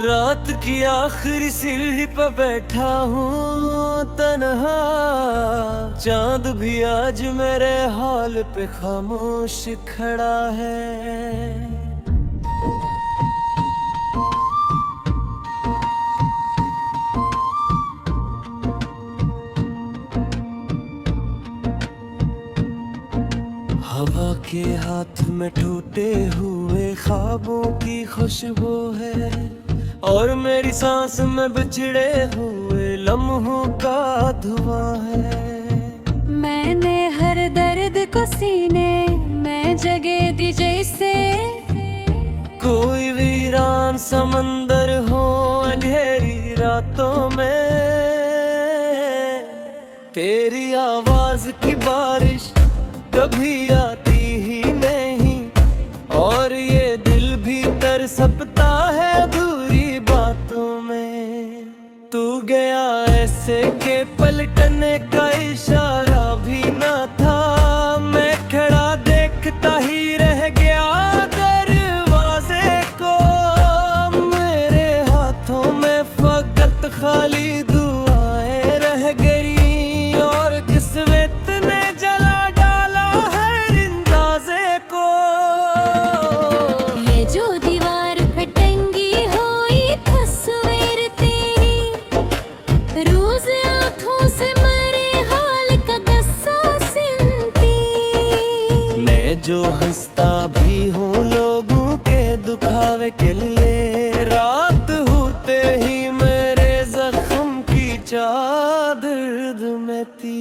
रात की आखिरी सीढ़ी पर बैठा हूँ तन्हा, चांद भी आज मेरे हाल पे खामोश खड़ा है। हवा के हाथ में टूटे हुए ख्वाबों की खुशबू है, और मेरी सांस में बिछड़े हुए लम्हों का धुआं है। मैंने हर दर्द को सीने में जगह दी जैसे कोई वीरान समंदर हो अंधेरी रातों में। तेरी आवाज की बारिश कभी आती ही नहीं, और ये दिल भी तरसता है अधूरी बातों में। तू गया ऐसे के पलटने का इशारा भी ना था, मैं खड़ा देखता ही रह गया दरवाजे को। मेरे हाथों में फकत खाली दुआएं रह गई, और किस्मत ने जला डाला हर अंदाजे को। ये जो दीवार पे टंगी हुई तस्वीर तेरी, रोज आंखों से मरे हाल का किस्सा सुनती। मैं जो हंसता भी हूँ लोगों के दुखावे के लिए, रात होते ही मेरे जख्म की चादर में थी।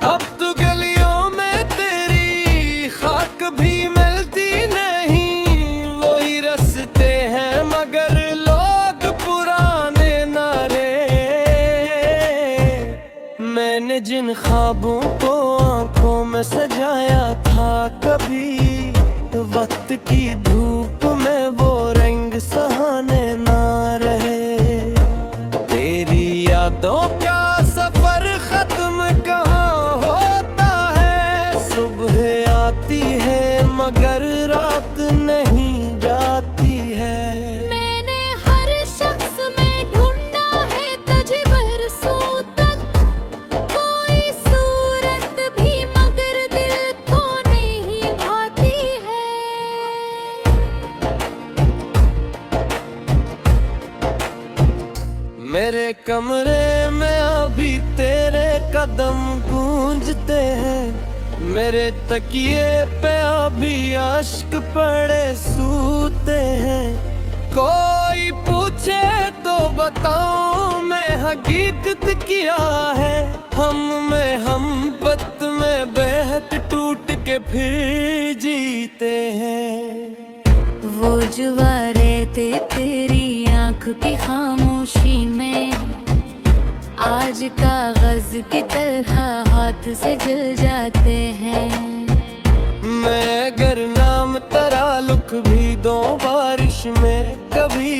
अब तो गलियों में तेरी खाक भी मिलती नहीं, वही रस्ते हैं मगर लोग पुराने नारे। मैंने जिन ख्वाबों को आंखों में सजाया था, कभी वक्त की धूप में वो रंग सहाने ना रहे। तेरी यादों का सफर खत्म कहाँ होता है, सुबह आती है मगर रात नहीं जाती है। मैंने हर शख्स में ढूंढा है तुझे बरसों तक, कोई सूरत भी मगर दिल को नहीं भाती है। मेरे कमरे में अभी तेरे कदम गूंजते हैं, मेरे तकिए पे अभी अश्क पड़े सूते हैं। कोई पूछे तो बताऊं मैं हकीकत क्या है, हम में हम बत में बहक टूट के फिर जीते हैं। वो जुवारे तेरी आंख की खामोशी में आज कागज की तरह हाथ से जल जाते हैं। मैं अगर नाम तरालुक भी दो बारिश में, कभी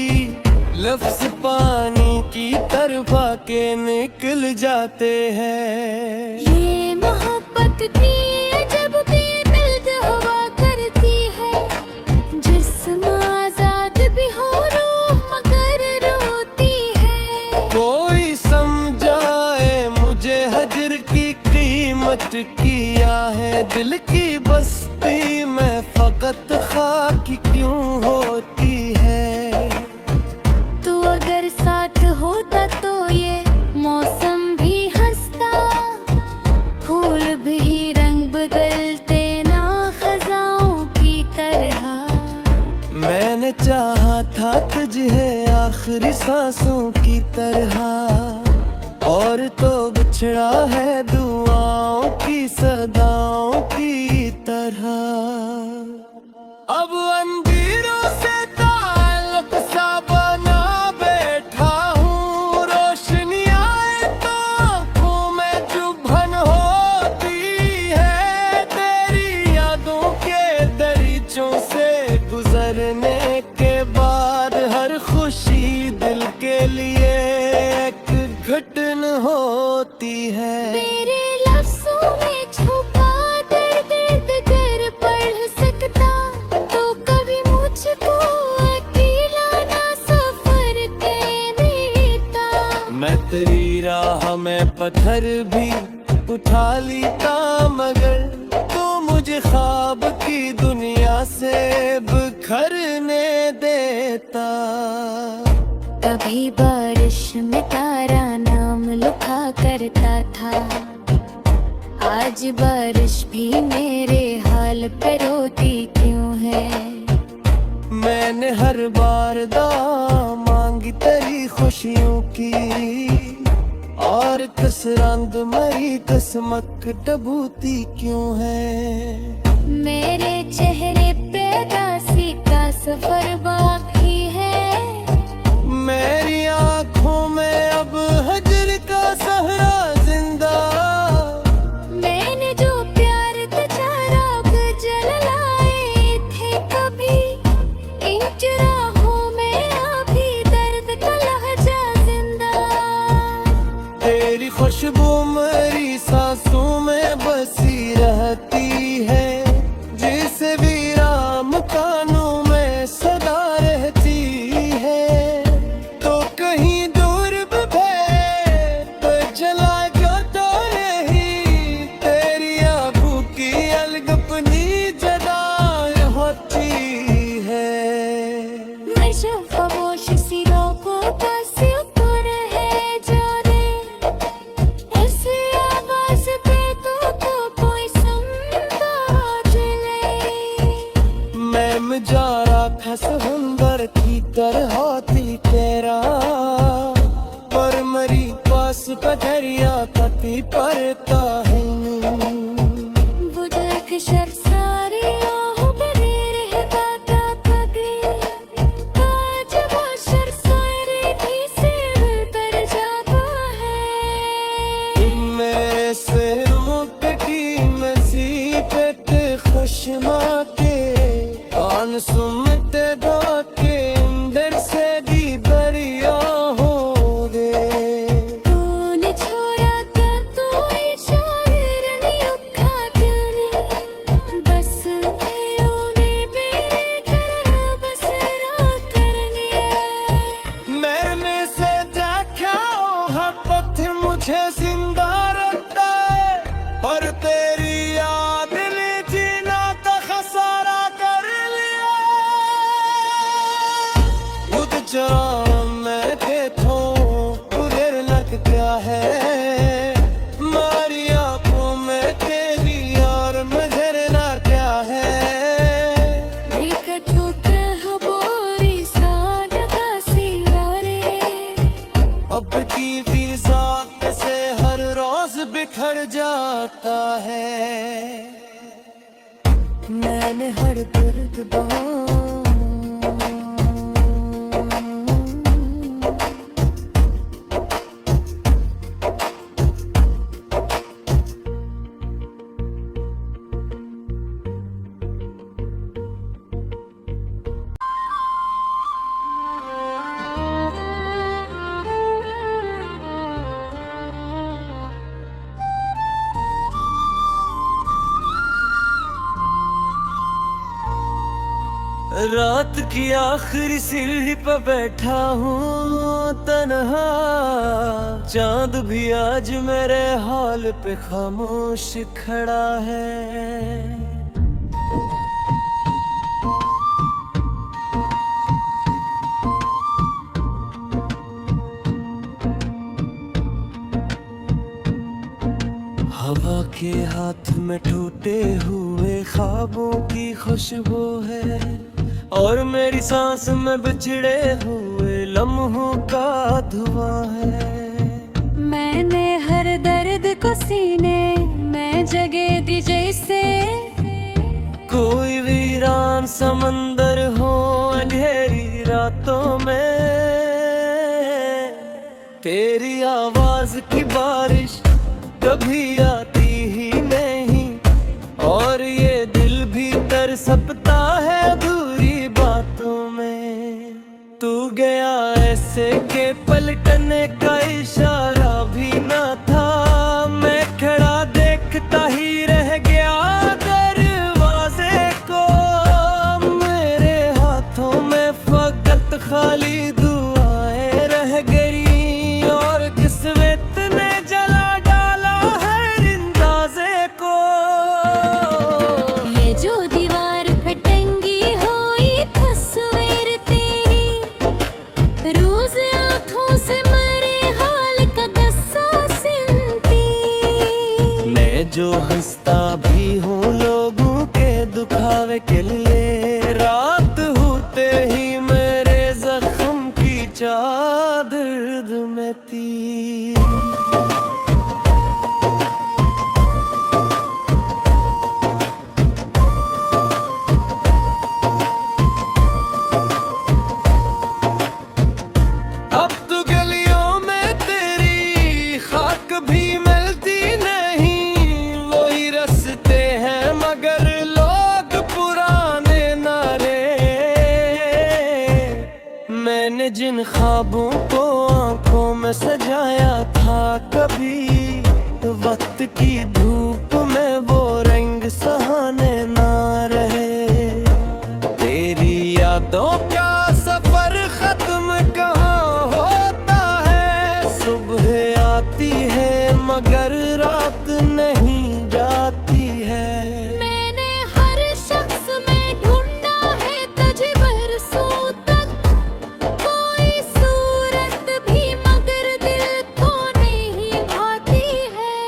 लफ्ज पानी की तरफ के निकल जाते हैं। ये मोहब्बत की अजब बेदर्द हुआ करती है, जिस्म आजाद भी हो रूह मगर रोती है। कोई समझाए मुझे हजर की कीमत किया है, दिल की बस्ती में फकत खाक क्यों होती है। तू अगर साथ होता तो ये मौसम भी हंसता, फूल भी रंग बदलते ना खजाओं की तरह। मैंने चाहा था तुझे आखिरी सांसों की तरह, और तो बिछड़ा है दुआओं की सदाओं की तरह। अब अंधेरों से ताल्लुक सा बना बैठा हूँ, रोशनी आए तो आँखों में चुभन होती है। तेरी यादों के दरीचों से गुजरने के बाद हर खुशी दिल के लिए एक घटन होती है। मेरे लफ्ज़ों में छुपा दर्द अगर पढ़ सकता तो कभी मुझको अकेला ना सफर के देता। मैं तेरी राह में पत्थर भी उठा लेता, मगर तू मुझे ख्वाब की दुनिया से बिखरने देता। कभी बारिश में तारा नाम लिखा करता था, आज बारिश भी मेरे हाल पे रोती क्यों है। मैंने हर बार दुआ मांगी तेरी खुशियों की, और कसरंद मरी किस्मत डबूती क्यों है। मेरे चेहरे पे उदासी का सफर बाकी है, मेरी आँखों में अब हजर का सहरा जिंदा। मैंने जो प्यार राग जलाए थे कभी, इन राहों में अभी दर्द का लहजा जिंदा। तेरी खुशबू मेरी सांसों में बसी रहती है, जिसे वीरान मकानों में सदा रहती है। तो कहीं दूर तो जला तो नहीं, तेरी आंखों की अलग अपनी जदा होती है। मैं जब खामोश सी राहों का से ऊपर है जाने, ऐसे आवाज पे तो कोई सुनता चले। मैं मजारा था समुंदर की तरह थी तेरा, पर मरी पास का दरिया कति परता है। वो देख शर्मसारी आहों भरे रहता था कभी, आज वो शर्मसारी भी से उतर जाता है। मेरे से मुकटी मसीबत खुशमा के कान सुनते धोके अंदर से भी दरिया हो गए। तूने छोड़ा था तो इशारे नहीं उठा करने, बस उन्हें मेरे घर बसेरा करने। मैंने से देखा मोहब्बत मुझे जिंदा रखता है, और तेरी याद ने जीना का खसारा कर लिया। खुद जरा मैं देखो उधर लग गया है, मारी आंखों में तेरी यार नजर ना क्या है। लेकर टूटे हो बोरी सादा सिवारे, अब की फिजा से हर रोज बिखर जाता है। मैंने हर दर्द रात की आखिरी सीढ़ी पर बैठा हूँ तन्हा, चांद भी आज मेरे हाल पे खामोश खड़ा है। हवा के हाथ में टूटे हुए ख्वाबों की खुशबू है, और मेरी सांस में बिछड़े हुए लम्हों का धुआं है। मैंने हर दर्द को सीने में जगह दी जैसे, कोई वीरान समंदर हो अंधेरी रातों में। तेरी आवाज की बारिश कभी आती ही नहीं, और ये दिल भी तरसता है अधूरी बातों में। तू गया ऐसे के पलटने का इशारा जो हंसता भी हूँ लोगों के दुखावे के लिए, रात होते ही मेरे जख्म की चादर में तीर। अब तो गलियों में तेरी खाक भी मिलती नहीं, वही रस्ते हैं मगर लोग पुराने नारे। मैंने जिन ख्वाबों को आंखों में सजाया था, कभी वक्त की धूप में वो रंग सहाने ना रहे। तेरी यादों का सफर खत्म कहाँ होता है, सुबह आती है मगर रात नहीं जाती है। मैंने हर शख्स में ढूंढा है तुझे बरसों तक, कोई सूरत भी मगर दिल को नहीं भाती है।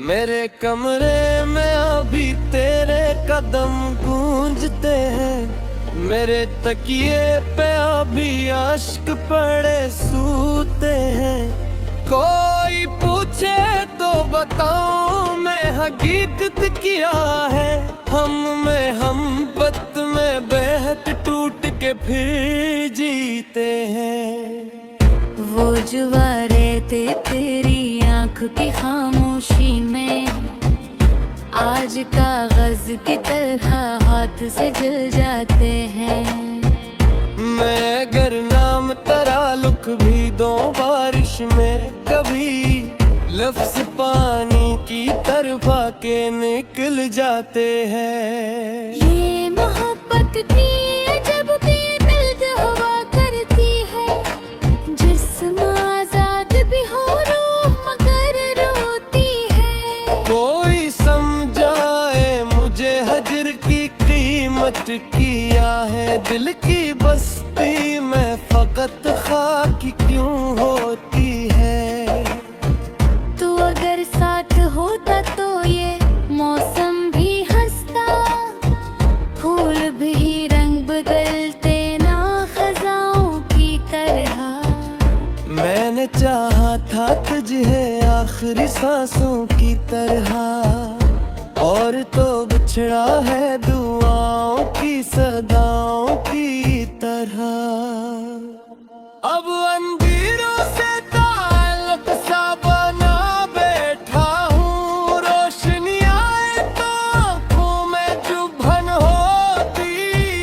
मेरे कमरे में अभी तेरे कदम गूंजते हैं, मेरे तकिए पे अभी अश्क पड़े सूते हैं। कोई पूछे तो बताऊं मैं हकीकत क्या है, हम में हम बत में बहक टूट के फिर जीते हैं। वो जुवारे थे तेरी आंख की खामोशी में, आज कागज की तरह हाथ से जल जाते हैं। मैं अगर नाम तरालुक भी दो बारिश में, कभी लफ्ज पानी की तरफा के निकल जाते हैं। ये मोहब्बत की अजब बेदर्द हवा करती है, जिस्म आजाद भी हो रूह मगर रोती है। कोई समझाए मुझे हजर की कीमत किया है, दिल की बस्ती में फकत खाकी क्यों होती है। तू अगर साथ होता तो ये मौसम भी हंसता, फूल भी रंग बदलते ना खजाओं की तरह। मैंने चाहा था तुझे आखिरी सांसों की तरह, और तो बिछड़ा है दुआओं की सदाओं की तरह। अब अंधेरों से ताल्लुक सा बना बैठा हूँ, रोशनी आए तो आँखों में चुभन होती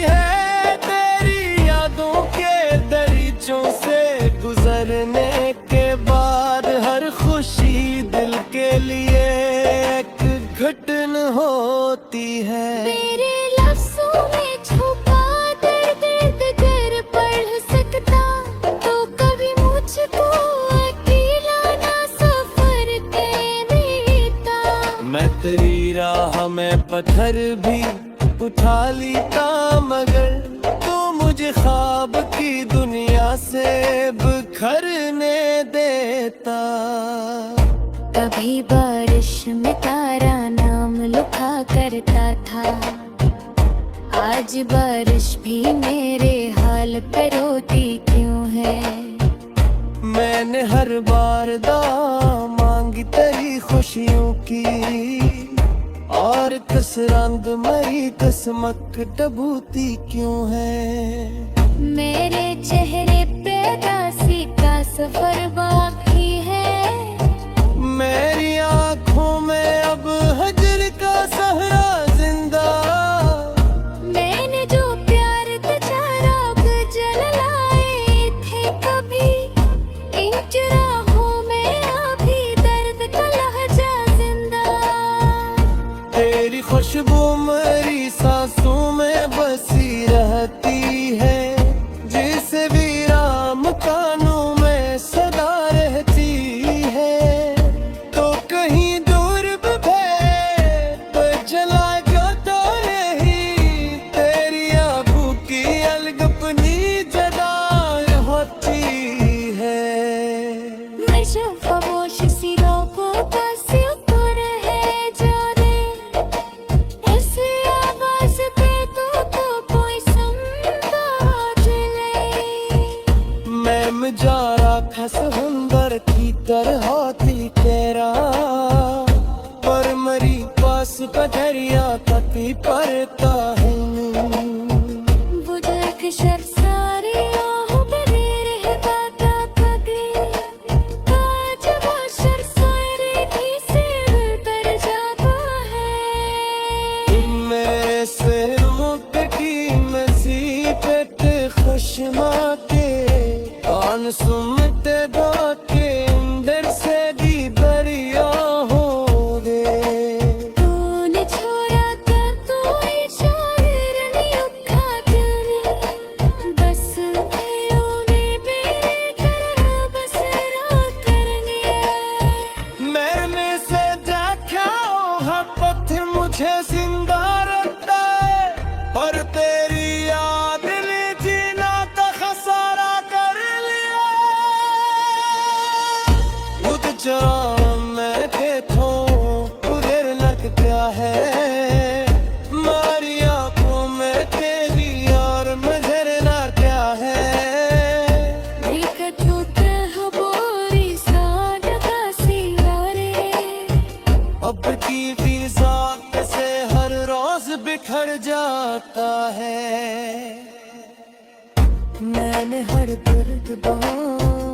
है। तेरी यादों के दरीचों से गुजरने के बाद हर खुशी दिल के लिए एक घटन होती है। मेरे लफ्जों में छुपा दर्द अगर पढ़ सकता तो कभी मुझको अकेला ना सफर के देता। मैं तेरी राह में पत्थर भी उठा लेता, मगर तू मुझे ख्वाब की दुनिया से बिखरने देता। कभी बारिश में तारा नाम लिखा करता था, आज बारिश भी मेरे हाल पे रोती क्यों है। मैंने हर बार दुआ मांगी तेरी खुशियों की, और कसरंद मरी किस्मत डबूती क्यों है। मेरे चेहरे पे उदासी का सफर बाकी है, मेरी आँखों में अब हजर का सहरा जिंदा। मैंने जो प्यार तुझा राग जल लाए थे कभी, इन चुराहों में अभी दर्द का लहजा जिंदा। तेरी खुशबू मेरी सांसों में बसी रहती है, जिसे वीरान मकानों में सदा जा राक्षस हुंदर की तरह थी तेरा, पर मरी पास पधरिया कति परता हूँ। वो जो अक्षर सारे आहों पे दे रहता था कभी, आज वो अक्षर सारे भी सिर पर जाता है। मेरे सिरों पे की मसीबत खुशमा के कान सुनते बाके अंदर से भी बरिया हो गए। तूने छोड़ा था तो ये शायर नहीं उठा दिल, बस दिलों में मेरे तरह बसेरा करने। मैंने से देखा वहाँ पथ मुझे जिंदा रखता है, पर तेरी याद ने जीना का खसारा कर लिया। खुद जरा मैं देखो उधर लगता है, मारी आंखों में तेरी और नजरना क्या है। देखा छूटे हो बोरी साग का सिंगारे, अब की फिजा से हर रोज बिखर जाता है। मैंने हर दर्द बांध